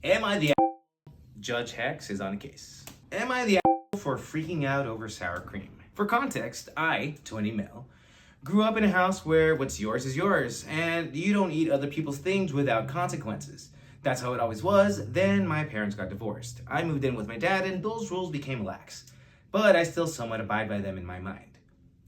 Am I the Judge Hexx is on a case. Am I the for freaking out over sour cream? For context, I, 20 male, grew up in a house where what's yours is yours, and you don't eat other people's things without consequences. That's how it always was. Then my parents got divorced. I moved in with my dad, and those rules became lax. But I still somewhat abide by them in my mind.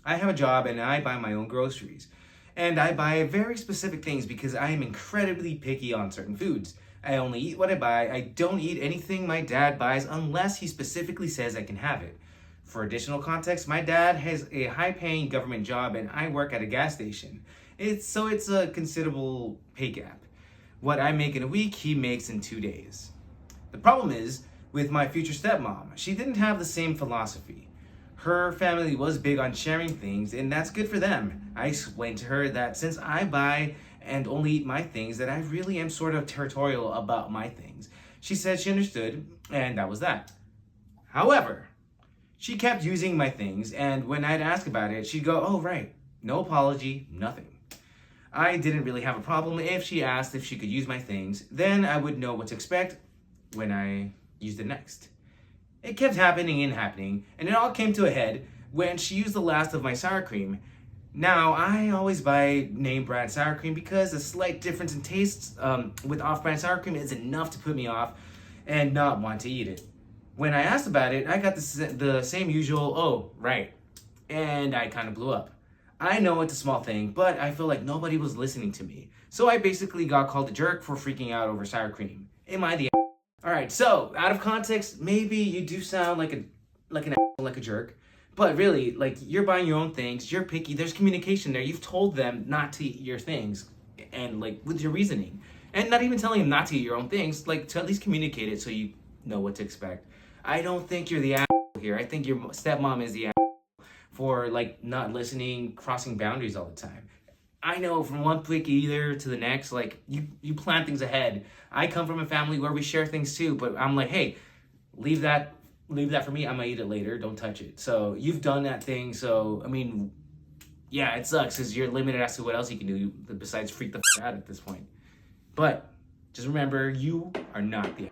I have a job, and I buy my own groceries. And I buy very specific things because I am incredibly picky on certain foods. I only eat what I buy. I don't eat anything my dad buys unless he specifically says I can have it. For additional context, my dad has a high-paying government job and I work at a gas station. It's a considerable pay gap. What I make in a week, he makes in 2 days. The problem is, with my future stepmom, she didn't have the same philosophy. Her family was big on sharing things, and that's good for them. I explained to her that since I buy and only eat my things, that I really am sort of territorial about my things. She said she understood, and that was that. However, she kept using my things, and when I'd ask about it, she'd go, "Oh, right, no apology, nothing." I didn't really have a problem if she asked if she could use my things, then I would know what to expect when I used it next. It kept happening, and it all came to a head when she used the last of my sour cream. Now, I always buy name brand sour cream because a slight difference in tastes with off-brand sour cream is enough to put me off and not want to eat it. When I asked about it, I got the same usual, "Oh, right," and I kind of blew up. I know it's a small thing, but I feel like nobody was listening to me. So I basically got called a jerk for freaking out over sour cream. Am I the Alright, so out of context, maybe you do sound like a jerk. But really, like, you're buying your own things, you're picky, there's communication there. You've told them not to eat your things, and like with your reasoning. And not even telling them not to eat your own things, like to at least communicate it so you know what to expect. I don't think you're the here. I think your stepmom is the for like not listening, crossing boundaries all the time. I know from one picky eater to the next, like you plan things ahead. I come from a family where we share things too, but I'm like, hey, leave that for me. I'm gonna eat it later. Don't touch it. So you've done that thing. So I mean, yeah, it sucks because you're limited as to what else you can do besides freak the out at this point. But just remember, you are not the